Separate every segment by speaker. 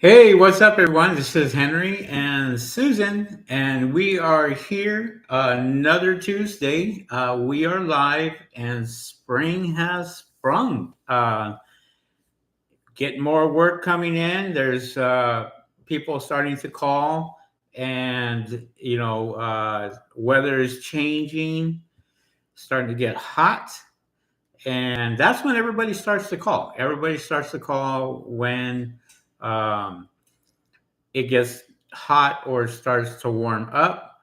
Speaker 1: Hey, what's up, everyone? This is Henry and Susan, and we are here another Tuesday. We are live, and spring has sprung. Getting more work coming in. There's people starting to call, and weather is changing, starting to get hot, and that's when everybody starts to call. Everybody starts to call when. Um, it gets hot or starts to warm up.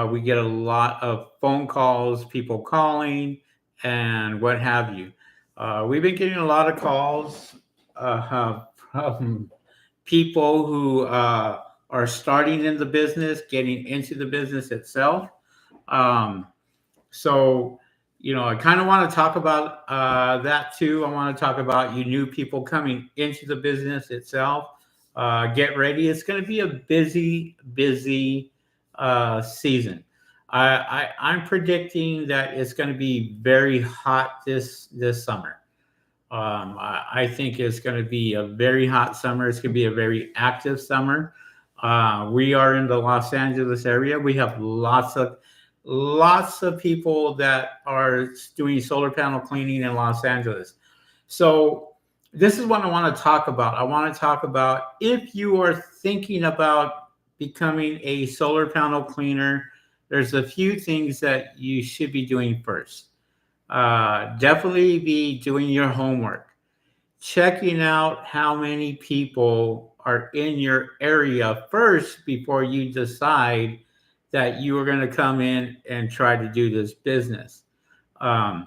Speaker 1: We get a lot of phone calls, people calling, and what have you. We've been getting a lot of calls from people who are starting in the business, getting into the business itself. Um, so, I kind of want to talk about that too. I want to talk about you new people coming into the business itself. Get ready. It's going to be a busy, busy season. I'm predicting that it's going to be very hot this summer. I think it's going to be a very hot summer. It's going to be a very active summer. We are in the Los Angeles area. We have lots of people that are doing solar panel cleaning in Los Angeles. So this is what I want to talk about. I want to talk about if you are thinking about becoming a solar panel cleaner, there's a few things that you should be doing first. Definitely be doing your homework, checking out how many people are in your area first before you decide that you are going to come in and try to do this business. Um,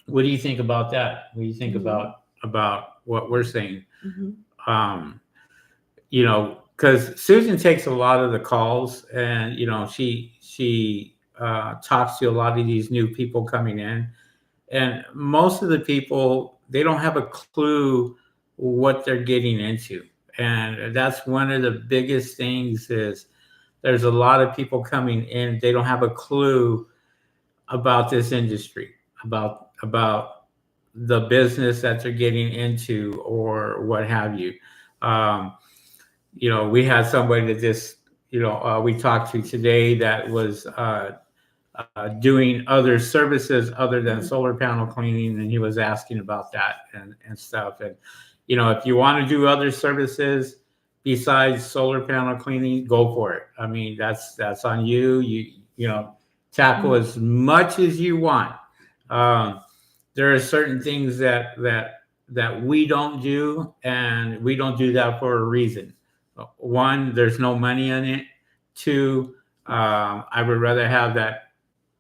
Speaker 1: what do you think about that? What do you think
Speaker 2: Mhm.
Speaker 1: about what we're saying?
Speaker 2: Mhm.
Speaker 1: Um, because Susan takes a lot of the calls, and she talks to a lot of these new people coming in, and most of the people, they don't have a clue what they're getting into, and that's one of the biggest things is there's a lot of people coming in, they don't have a clue about this industry, about the business that they're getting into or what have you. um, we had somebody that just we talked to today that was doing other services other than
Speaker 2: Mhm.
Speaker 1: solar panel cleaning, and he was asking about that and stuff. And if you want to do other services besides solar panel cleaning, go for it. I mean, that's on you. You tackle
Speaker 2: Mhm.
Speaker 1: as much as you want. um, there are certain things that we don't do, and we don't do that for a reason. One, there's no money in it. Two, I would rather have that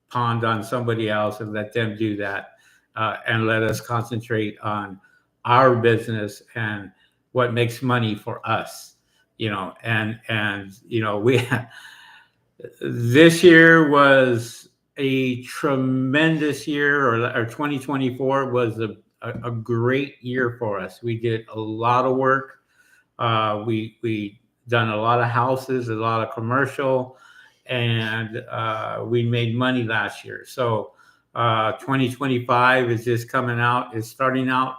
Speaker 1: pond on somebody else and let them do that, and let us concentrate on our business and what makes money for us. We this year was a tremendous year, or 2024 was a great year for us. We did a lot of work. We done a lot of houses, a lot of commercial, and we made money last year. So 2025 is just coming out. It's starting out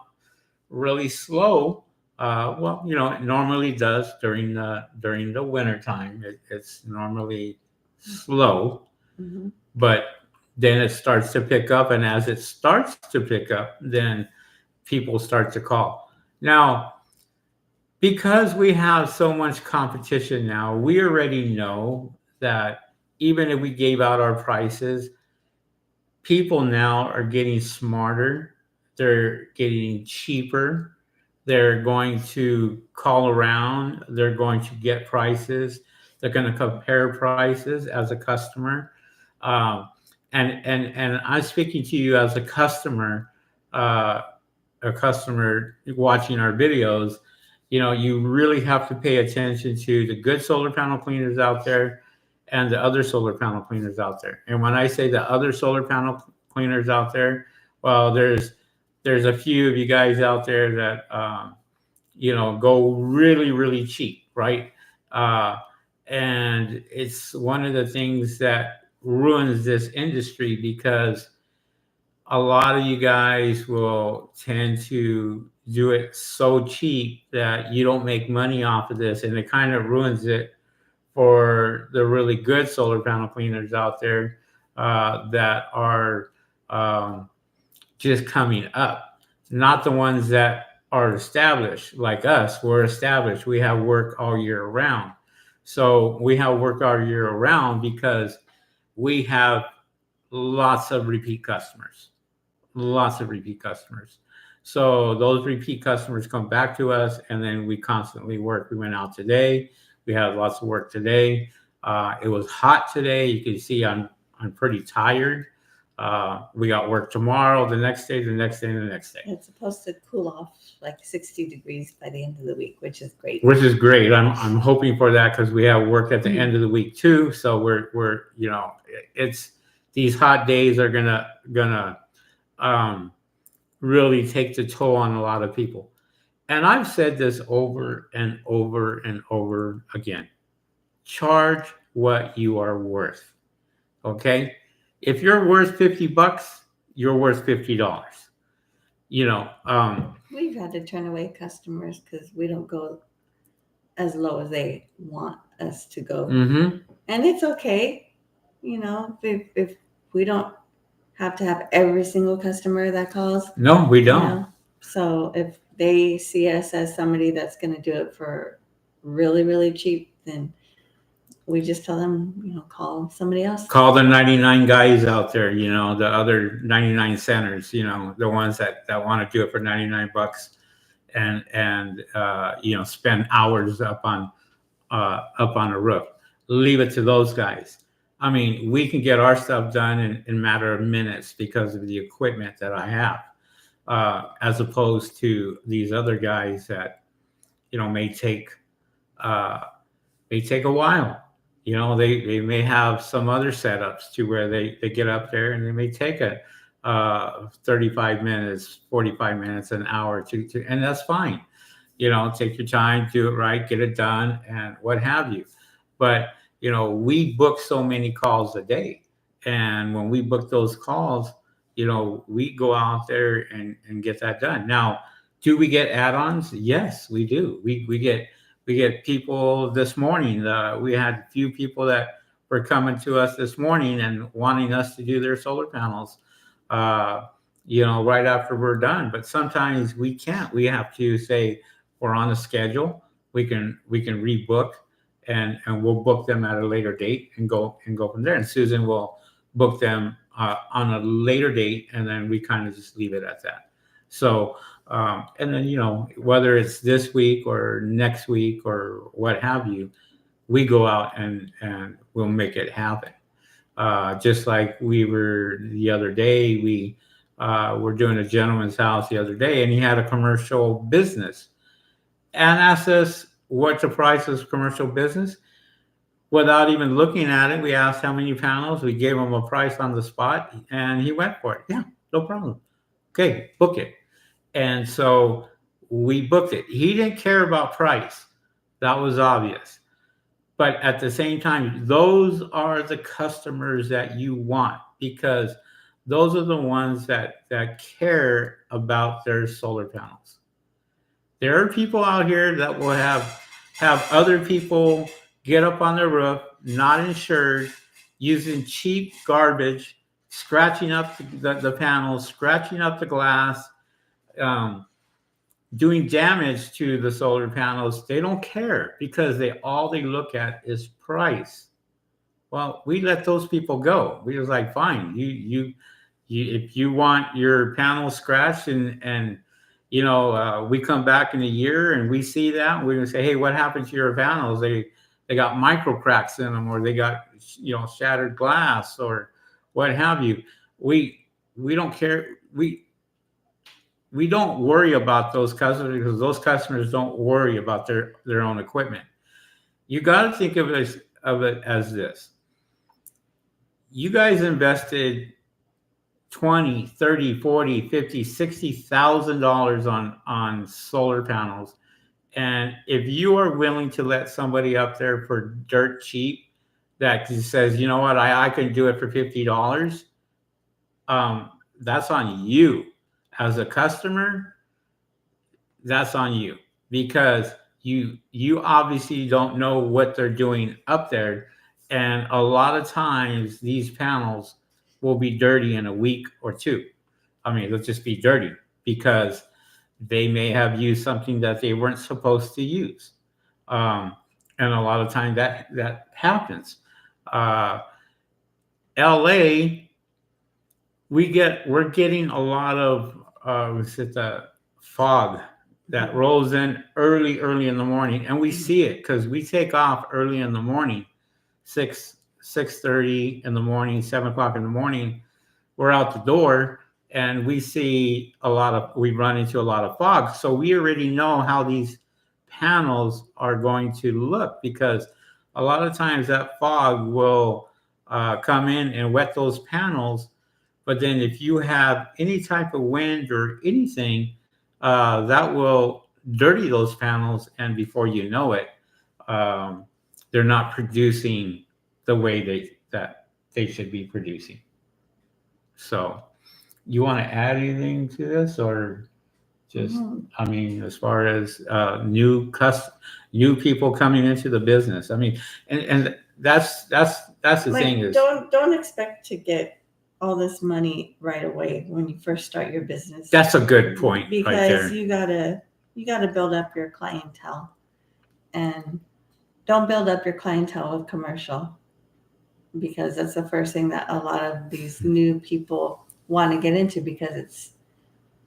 Speaker 1: really slow. Well, it normally does during the winter time. It's normally slow,
Speaker 2: Mhm.
Speaker 1: but then it starts to pick up, and as it starts to pick up, then people start to call. Now, because we have so much competition now, we already know that even if we gave out our prices, people now are getting smarter. They're getting cheaper. They're going to call around. They're going to get prices. They're going to compare prices as a customer. Um, and I'm speaking to you as uh, a customer watching our videos. You really have to pay attention to the good solar panel cleaners out there and the other solar panel cleaners out there. And when I say the other solar panel cleaners out there, well, there's a few of you guys out there that go really really cheap, right? Uh, and it's one of the things that ruins this industry because a lot of you guys will tend to do it so cheap that you don't make money off of this, and it kind of ruins it for the really good solar panel cleaners out there that are um, just coming up, not the ones that are established like us. We're established. We have work all year round. So we have work all year around because we have lots of repeat customers, lots of repeat customers. So those repeat customers come back to us, and then we constantly work. We went out today. We had lots of work today. It was hot today. You can see I'm pretty tired. We got work tomorrow, the next day, the next day, and the next day.
Speaker 2: It's supposed to cool off like 60 degrees by the end of the week, which is great.
Speaker 1: Which is great. I'm hoping for that because we have work at the end of the week too. So we're it's these hot days are gonna um, really take the toll on a lot of people. And I've said this over and over and over again. Charge what you are worth. Okay? If you're worth $50, you're worth $50. You know,
Speaker 2: We've had to turn away customers because we don't go as low as they want us to go.
Speaker 1: mm-hmm.
Speaker 2: And it's okay, if we don't have to have every single customer that calls.
Speaker 1: No, we don't.
Speaker 2: So if they see us as somebody that's going to do it for really, really cheap, then we just tell them, call somebody else.
Speaker 1: Call the 99 guys out there, the other 99 centers, the ones that want to do it for $99 and spend hours up on a roof. Leave it to those guys. I mean, we can get our stuff done in a matter of minutes because of the equipment that I have, as opposed to these other guys that, may take a while. They may have some other setups to where they get up there and they may take 35 minutes, 45 minutes, an hour to and that's fine. Take your time, do it right, get it done, and what have you. But we book so many calls a day, and when we book those calls, we go out there and get that done. Now, do we get add-ons? Yes, we do. We get people this morning. We had a few people that were coming to us this morning and wanting us to do their solar panels, right after we're done. But sometimes we can't. We have to say we're on a schedule. We can rebook, and we'll book them at a later date and go from there. And Susan will book them on a later date, and then we kind of just leave it at that. So. And then, whether it's this week or next week or what have you, we go out and we'll make it happen. Just like we were the other day, we were doing a gentleman's house the other day, and he had a commercial business and asked us what the price of commercial business. Without even looking at it, we asked how many panels. We gave him a price on the spot, and he went for it. Yeah, no problem. Okay, book it. And so we booked it. He didn't care about price. That was obvious. But at the same time, those are the customers that you want, because those are the ones that care about their solar panels. There are people out here that will have other people get up on their roof, not insured, using cheap garbage, scratching up the panels, scratching up the glass, doing damage to the solar panels. They don't care because all they look at is price. Well, we let those people go. We was like, fine, you if you want your panels scratched and we come back in a year and we see that, we're gonna say, hey, what happened to your panels? They got micro cracks in them, or they got shattered glass, or what have you. We don't care. We don't worry about those customers because those customers don't worry about their own equipment. You got to think of it as this. You guys invested 20, 30, 40, 50, $60,000 on solar panels. And if you are willing to let somebody up there for dirt cheap that says, you know what, I can do it for $50, that's on you as a customer. That's on you because you obviously don't know what they're doing up there, and a lot of times these panels will be dirty in a week or two. I mean, they'll just be dirty because they may have used something that they weren't supposed to use, um, and a lot of time that happens. uh, LA, we're getting a lot of is it the fog that rolls in early in the morning, and we see it because we take off early in the morning, 6:30 in the morning, 7 o'clock in the morning. We're out the door, and we run into a lot of fog, so we already know how these panels are going to look because a lot of times that fog will come in and wet those panels. But then if you have any type of wind or anything, that will dirty those panels, and before you know it, um, they're not producing the way they should be producing. So, you want to add anything to this, or just,
Speaker 2: Mhm.
Speaker 1: I mean, as far as new people coming into the business? I mean, and that's the thing
Speaker 2: Like,
Speaker 1: is
Speaker 2: don't expect to get all this money right away when you first start your business,
Speaker 1: that's a good point right
Speaker 2: because
Speaker 1: there.
Speaker 2: you gotta build up your clientele, and don't build up your clientele with commercial, because that's the first thing that a lot of these new people want to get into, because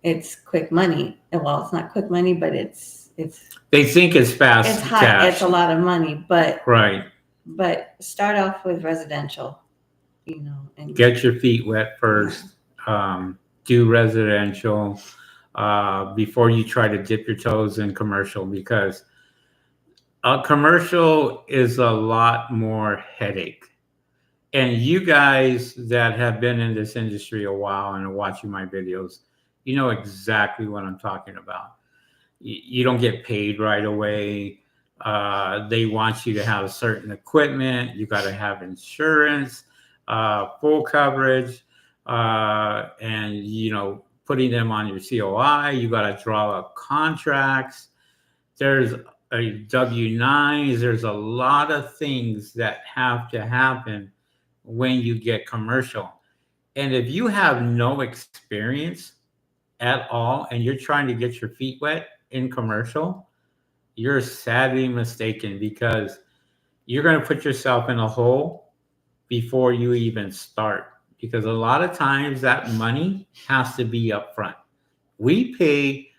Speaker 2: it's quick money. And well, it's not quick money, but it's
Speaker 1: They think it's fast
Speaker 2: it's high.
Speaker 1: cash,
Speaker 2: It's a lot of money,
Speaker 1: right?
Speaker 2: but start off with residential, and
Speaker 1: Get your feet wet
Speaker 2: yeah.
Speaker 1: first. Do residential before you try to dip your toes in commercial, because commercial is a lot more headache. And you guys that have been in this industry a while and are watching my videos, you know exactly what I'm talking about. You don't get paid right away. They want you to have certain equipment. You got to have insurance, full coverage, and putting them on your COI. You got to draw up contracts. There's a W-9s. There's a lot of things that have to happen when you get commercial. And if you have no experience at all and you're trying to get your feet wet in commercial, you're sadly mistaken, because you're going to put yourself in a hole before you even start. Because a lot of times that money has to be up front. We pay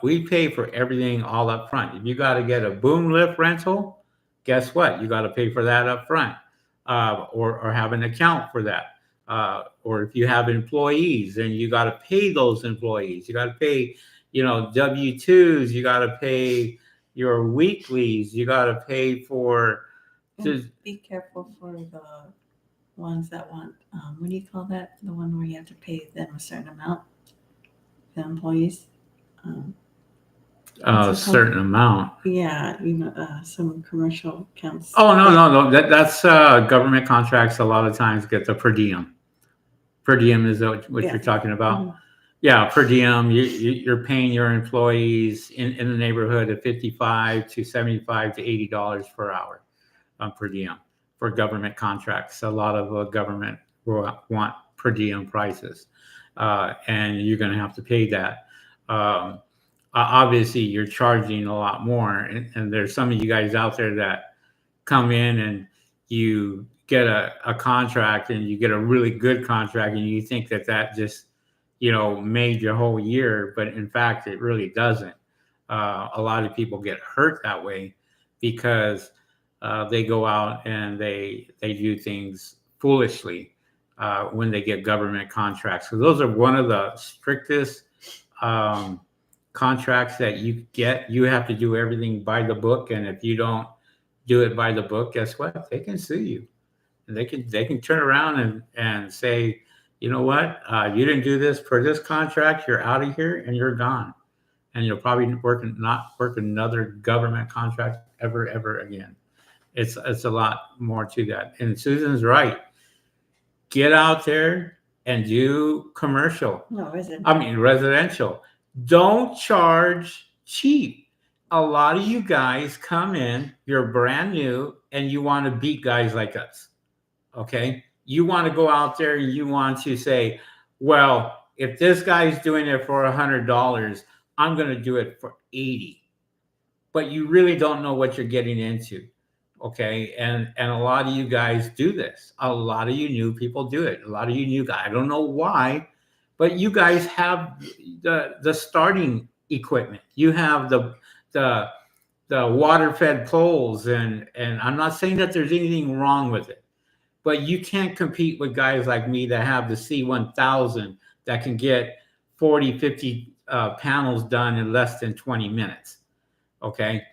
Speaker 1: we pay for everything all up front. If you got to get a boom lift rental, guess what? You got to pay for that up front, or have an account for that. Or if you have employees, then you got to pay those employees. You got to pay, W-2s. You got to pay your weeklies. You got to pay for.
Speaker 2: And be careful for the ones that want, what do you call that? The one where you have to pay them a certain amount, the employees.
Speaker 1: A certain amount.
Speaker 2: Yeah, some commercial accounts.
Speaker 1: Oh, no. That's government contracts. A lot of times get the per diem. Per diem is what
Speaker 2: Yeah.
Speaker 1: you're talking about.
Speaker 2: Mhm.
Speaker 1: Yeah, per diem. You're paying your employees in the neighborhood of $55 to $75 to $80 per hour per diem for government contracts. A lot of government will want per diem prices, and you're going to have to pay that. Um, Obviously, you're charging a lot more, and there's some of you guys out there that come in and you get a contract, and you get a really good contract, and you think that just made your whole year, but in fact it really doesn't. A lot of people get hurt that way because they go out and they do things foolishly when they get government contracts. So those are one of the strictest um, contracts that you get. You have to do everything by the book, and if you don't do it by the book, guess what? They can sue you, and they can turn around and say, you know what, you didn't do this for this contract. You're out of here, and you're gone, and you'll probably not work another government contract ever again. It's a lot more to that. And Susan's right. Get out there and do commercial.
Speaker 2: No, isn't
Speaker 1: I mean, residential. Don't charge cheap. A lot of you guys come in, you're brand new, and you want to beat guys like us. Okay. You want to go out there and you want to say, well, if this guy's doing it for $100, I'm going to do it for 80. But you really don't know what you're getting into. Okay. And a lot of you guys do this. A lot of you new people do it. A lot of you new guys. I don't know why, but you guys have the starting equipment. You have the the water fed poles, and I'm not saying that there's anything wrong with it, but you can't compete with guys like me that have the C1000 that can get 40, 50 panels done in less than 20 minutes. Okay.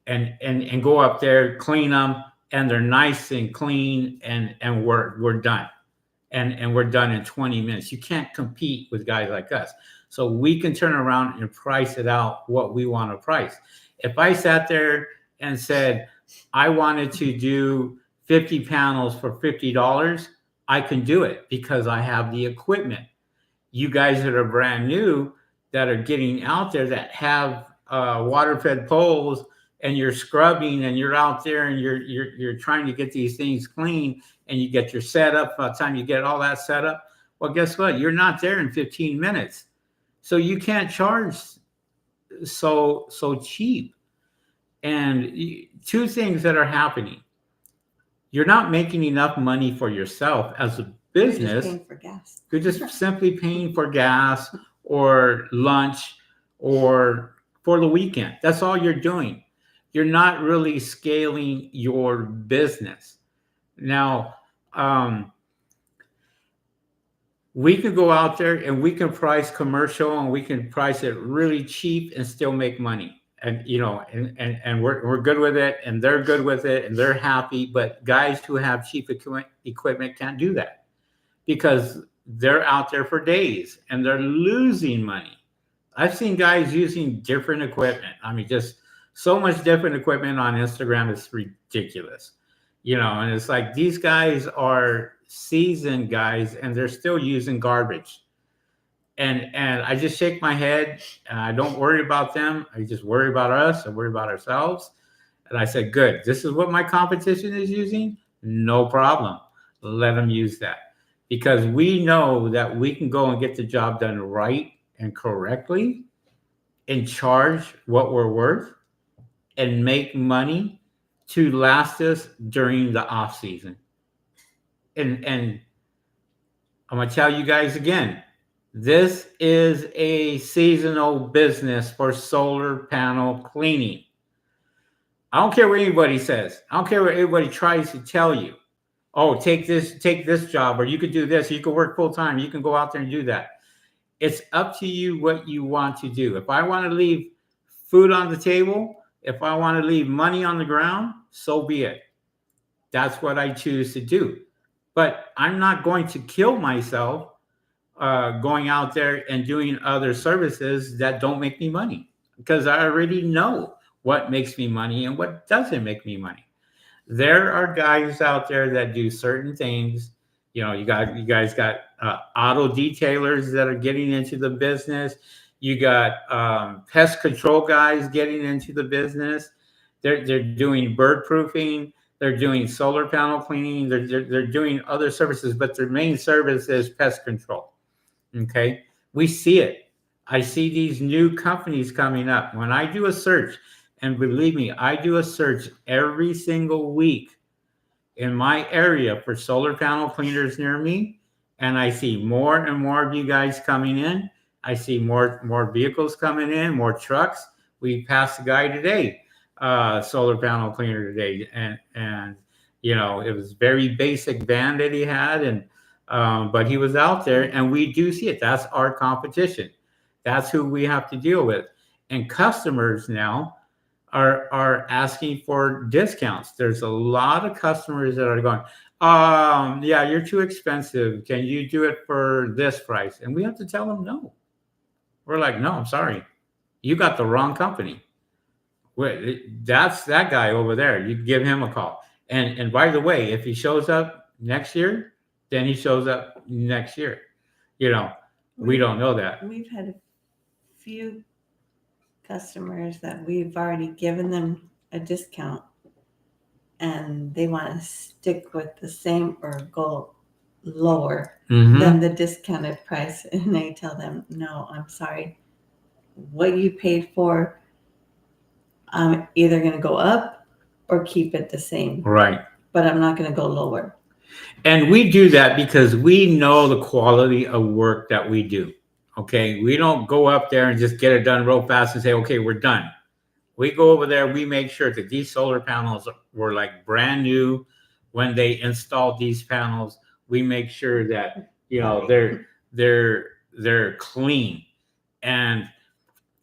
Speaker 1: And go up there, clean them, and they're nice and clean, and we're done. And we're done in 20 minutes. You can't compete with guys like us. So we can turn around and price it out what we want to price. If I sat there and said I wanted to do 50 panels for $50, I can do it because I have the equipment. You guys that are brand new that are getting out there that have water fed poles, and you're scrubbing and you're out there and you're trying to get these things clean, and you get your setup. By the time you get all that set up, well, guess what? You're not there in 15 minutes. So you can't charge so cheap. And two things that are happening. You're not making enough money for yourself as a
Speaker 2: You're just
Speaker 1: business.
Speaker 2: paying for gas.
Speaker 1: You're just simply paying for gas or lunch or for the weekend. That's all you're doing. You're not really scaling your business. Now, we can go out there and we can price commercial and we can price it really cheap and still make money. And and we're good with it, and they're good with it, and they're happy. But guys who have cheap equipment can't do that because they're out there for days and they're losing money. I've seen guys using different equipment. I mean, just so much different equipment on Instagram. It's ridiculous, and it's like these guys are seasoned guys and they're still using garbage. And I just shake my head and I don't worry about them. I just worry about us. I worry about ourselves. And I said, good, this is what my competition is using. No problem. Let them use that. Because we know that we can go and get the job done right and correctly and charge what we're worth and make money to last us during the off season. And I'm going to tell you guys again, this is a seasonal business for solar panel cleaning. I don't care what anybody says. I don't care what anybody tries to tell you. Oh, take this job, or you could do this, or you could work full time, you can go out there and do that. It's up to you what you want to do. If I want to leave food on the table, if I want to leave money on the ground, so be it. That's what I choose to do. But I'm not going to kill myself going out there and doing other services that don't make me money, because I already know what makes me money and what doesn't make me money. There are guys out there that do certain things. You guys got auto detailers that are getting into the business. You got pest control guys getting into the business. They're doing bird proofing. They're doing solar panel cleaning. They're doing other services, but their main service is pest control. Okay, we see it. I see these new companies coming up. When I do a search, and believe me, I do a search every single week in my area for solar panel cleaners near me, and I see more and more of you guys coming in. I see more vehicles coming in, more trucks. We passed a guy today, solar panel cleaner today, and it was very basic van that he had, and but he was out there, and we do see it. That's our competition. That's who we have to deal with. And customers now are asking for discounts. There's a lot of customers that are going, yeah, you're too expensive. Can you do it for this price? And we have to tell them no. We're like, no, I'm sorry. You got the wrong company. That's that guy over there. You give him a call. And by the way, if he shows up next year, then he shows up next year. You know, we don't know that.
Speaker 2: We've had a few customers that we've already given them a discount and they want to stick with the same or go lower than the discounted price. And I tell them, no, I'm sorry. What you paid for, I'm either going to go up or keep it the same.
Speaker 1: Right.
Speaker 2: But I'm not going to go lower.
Speaker 1: And we do that because we know the quality of work that we do. Okay. We don't go up there and just get it done real fast and say, okay, we're done. We go over there, we make sure that these solar panels were like brand new when they installed these panels. We make sure that, you know, they're clean. And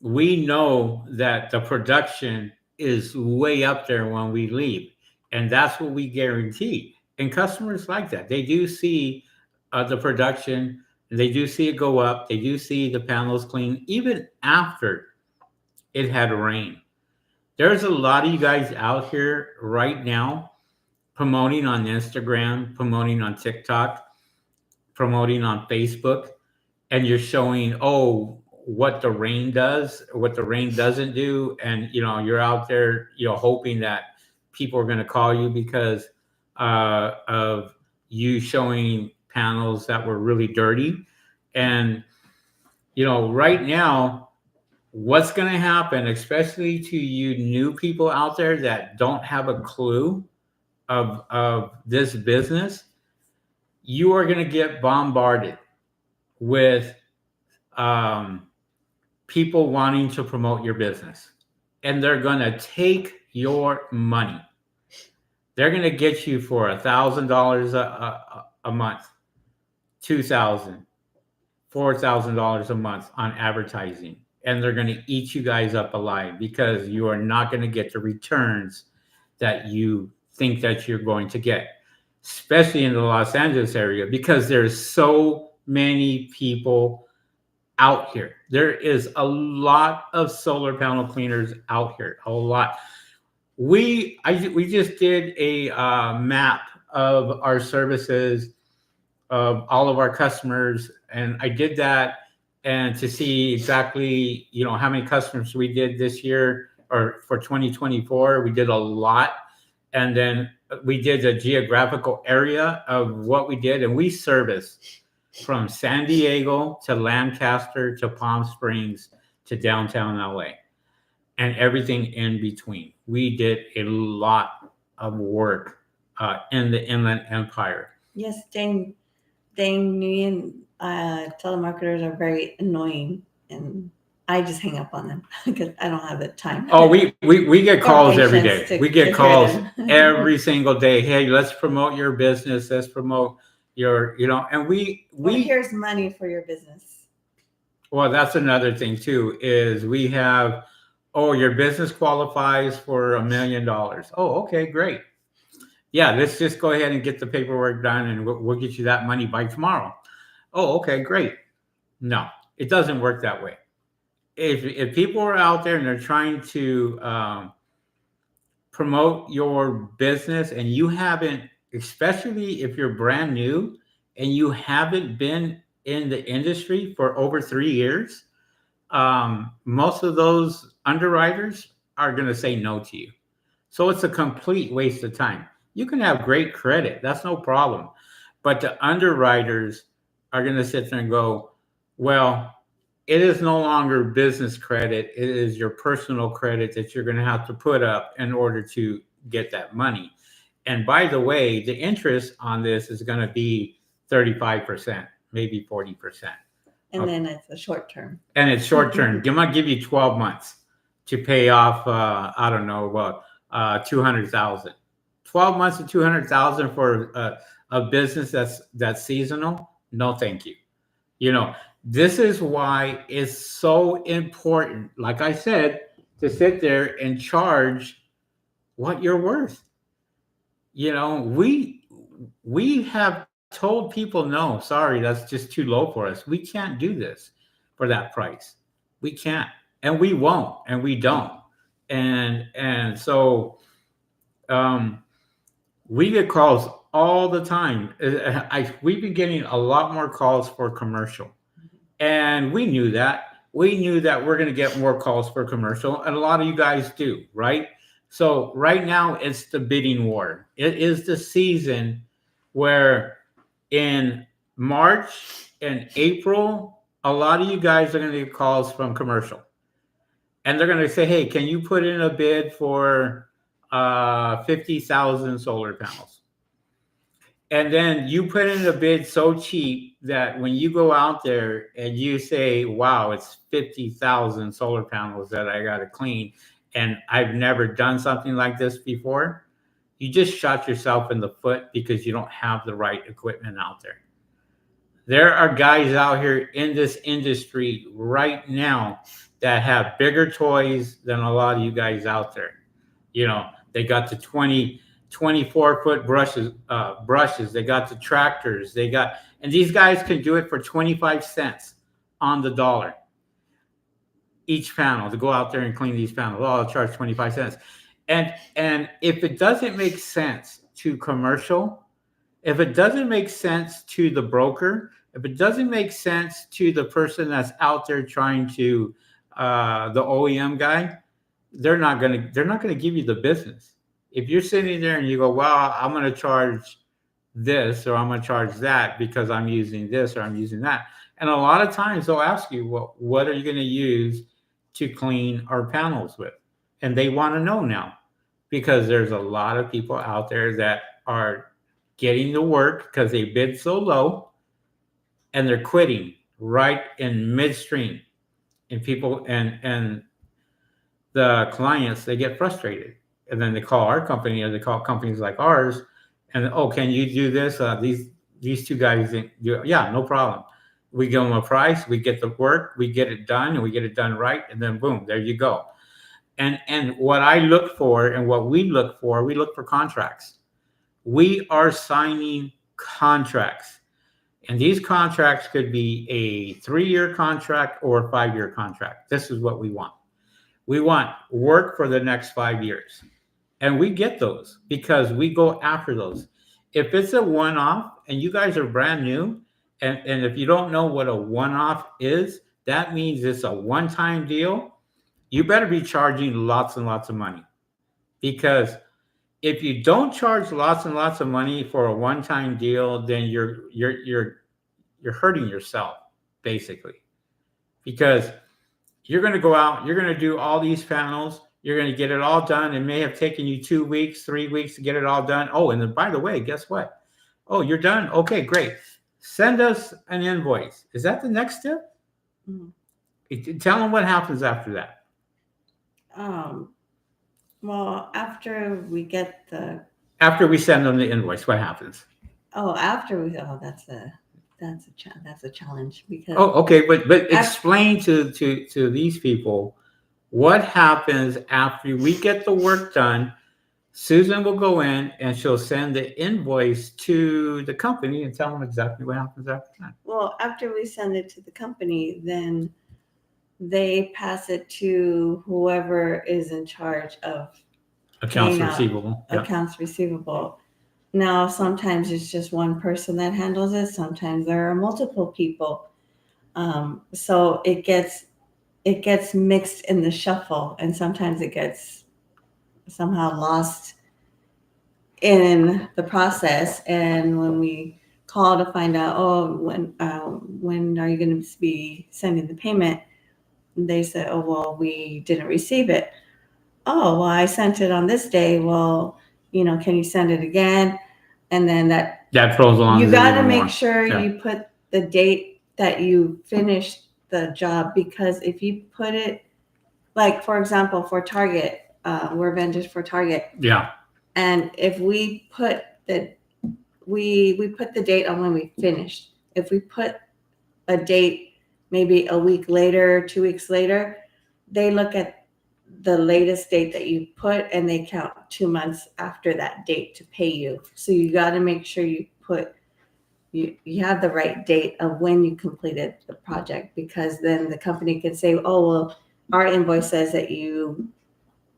Speaker 1: we know that the production is way up there when we leave. And that's what we guarantee. And customers like that. They do see the production, they do see it go up, they do see the panels clean, even after it had rained. There's a lot of you guys out here right now promoting on Instagram, promoting on TikTok, promoting on Facebook, and you're showing, oh, what the rain does, what the rain doesn't do. And, you know, you're out there, you know, hoping that people are going to call you because of you showing panels that were really dirty. And, you know, right now, what's going to happen, especially to you new people out there that don't have a clue of this business, you are going to get bombarded with um, people wanting to promote your business, and they're going to take your money. They're going to get you for $1,000 a month, 2,000, $4,000 a month on advertising, and they're going to eat you guys up alive because you are not going to get the returns that you think that you're going to get, especially in the Los Angeles area, because there's so many people out here. There is a lot of solar panel cleaners out here, a lot. We just did a map of our services of all of our customers, and I did that and to see exactly, you know, how many customers we did this year or for 2024. We did a lot. And then we did a geographical area of what we did, and we serviced from San Diego to Lancaster to Palm Springs to downtown LA and everything in between. We did a lot of work in the Inland Empire.
Speaker 2: Yes, Dane Nguyen telemarketers are very annoying, and I just hang up on them because I don't have the time.
Speaker 1: Oh, we get calls every day. We get calls every single day. Hey, let's promote your business. Let's promote your, you know, and
Speaker 2: well, here's money for your business.
Speaker 1: Well, that's another thing too, is we have, oh, your business qualifies for $1 million. Oh, okay, great. Yeah, let's just go ahead and get the paperwork done and we'll get you that money by tomorrow. Oh, okay, great. No, it doesn't work that way. If people are out there and they're trying to promote your business and you haven't, especially if you're brand new and you haven't been in the industry for over 3 years, most of those underwriters are going to say no to you. So it's a complete waste of time. You can have great credit, that's no problem. But the underwriters are going to sit there and go, well, it is no longer business credit. It is your personal credit that you're going to have to put up in order to get that money. And by the way, the interest on this is going to be 35%, maybe 40%.
Speaker 2: And then it's a short term.
Speaker 1: And it's short term. I'm going to give you 12 months to pay off, I don't know, about 200,000. 12 months of 200,000 for a business that's seasonal? No, thank you. You know, this is why it's so important, like I said, to sit there and charge what you're worth. You know, we have told people, no, sorry, that's just too low for us. We can't do this for that price. We can't, and we won't, and we don't. And so we get calls all the time. We've been getting a lot more calls for commercial, and we knew that. We knew that we're going to get more calls for commercial, and a lot of you guys do, right? So right now it's the bidding war. It is the season where in March and April, a lot of you guys are going to get calls from commercial, and they're going to say, "Hey, can you put in a bid for 50,000 solar panels?" And then you put in a bid so cheap that when you go out there and you say, "Wow, it's 50,000 solar panels that I got to clean, and I've never done something like this before," you just shot yourself in the foot because you don't have the right equipment out there. There are guys out here in this industry right now that have bigger toys than a lot of you guys out there. You know, they got the 24 foot brushes. They got the tractors. And these guys can do it for 25 cents on the dollar each panel to go out there and clean these panels. Oh, I'll charge 25 cents. And if it doesn't make sense to commercial, if it doesn't make sense to the broker, if it doesn't make sense to the person that's out there trying to the OEM guy, they're not gonna give you the business. If you're sitting there and you go, "Well, I'm gonna charge this or I'm gonna charge that because I'm using this or I'm using that," and a lot of times they'll ask you, "Well, what are you gonna use to clean our panels with?" And they want to know now because there's a lot of people out there that are getting the work because they bid so low and they're quitting right in midstream. And people and the clients, they get frustrated, and then they call our company or they call companies like ours, and, "Oh, can you do this?" These two guys think, "Yeah, no problem." We give them a price, we get the work, we get it done, and we get it done right, and then boom, there you go. And what I look for and what we look for contracts. We are signing contracts. And these contracts could be a 3-year contract or a 5-year contract. This is what we want. We want work for the next 5 years. And we get those because we go after those. If it's a one off and you guys are brand new, and if you don't know what a one off is, that means it's a one time deal. You better be charging lots and lots of money because if you don't charge lots and lots of money for a one time deal, then you're hurting yourself basically because you're going to go out, you're going to do all these panels, you're going to get it all done. It may have taken you 2 weeks, 3 weeks to get it all done. Oh, and then by the way, guess what? Oh, you're done. Okay, great. Send us an invoice. Is that the next step? Tell them what happens after that.
Speaker 2: Well, after we get
Speaker 1: After we send them the invoice, what happens?
Speaker 2: that's a challenge because
Speaker 1: Oh, okay, but explain to these people what happens after we get the work done. Susan will go in and she'll send the invoice to the company and tell them exactly what happens after that.
Speaker 2: Well, after we send it to the company, then they pass it to whoever is in charge of
Speaker 1: Accounts
Speaker 2: paying out
Speaker 1: receivable. Yeah.
Speaker 2: accounts receivable. Now, sometimes it's just one person that handles it. Sometimes there are multiple people. So it gets mixed in the shuffle, and sometimes it gets somehow lost in the process. And when we call to find out, oh, when are you going to be sending the payment? They said, oh, well, we didn't receive it. Oh, well, I sent it on this day. Well, can you send it again? And then that
Speaker 1: throws along.
Speaker 2: You got to
Speaker 1: even
Speaker 2: make
Speaker 1: more.
Speaker 2: sure
Speaker 1: Yeah.
Speaker 2: you put the date that you finished the job, because if you put it, like, for example, for Target, we're vendors for Target.
Speaker 1: Yeah.
Speaker 2: And if we put we put the date on when we finished. If we put a date maybe a week later, 2 weeks later, they look at the latest date that you put and they count 2 months after that date to pay you. So you got to make sure you put you have the right date of when you completed the project, because then the company can say, oh, well, our invoice says that you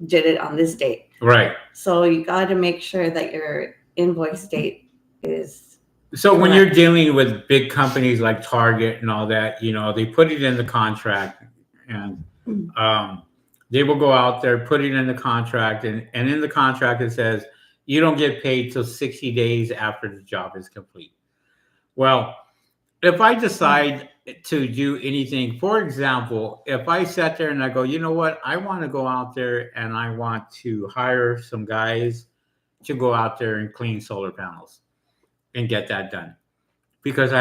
Speaker 2: did it on this date.
Speaker 1: Right.
Speaker 2: So you got to make sure that your invoice date is
Speaker 1: So when
Speaker 2: correct.
Speaker 1: you're dealing with big companies like Target and all that, they put it in the contract, and they will go out there, put it in the contract, and in the contract it says you don't get paid till 60 days after the job is complete. Well, if I decide to do anything, for example, if I sat there and I go, you know what, I want to go out there and I want to hire some guys to go out there and clean solar panels and get that done because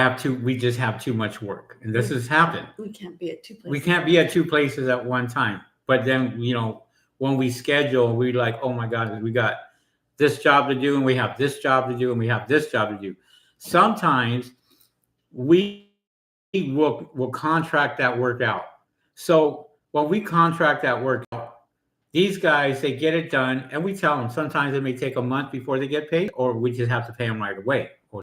Speaker 1: we just have too much work. And this has happened.
Speaker 2: We can't be at two places.
Speaker 1: We can't be at two places at one time. But then, when we schedule, we're like, oh my God, we got this job to do and we have this job to do and we have this job to do. Sometimes we will contract that work out. So when we contract that work out, these guys, they get it done, and we tell them sometimes it may take a month before they get paid, or we just have to pay them right away.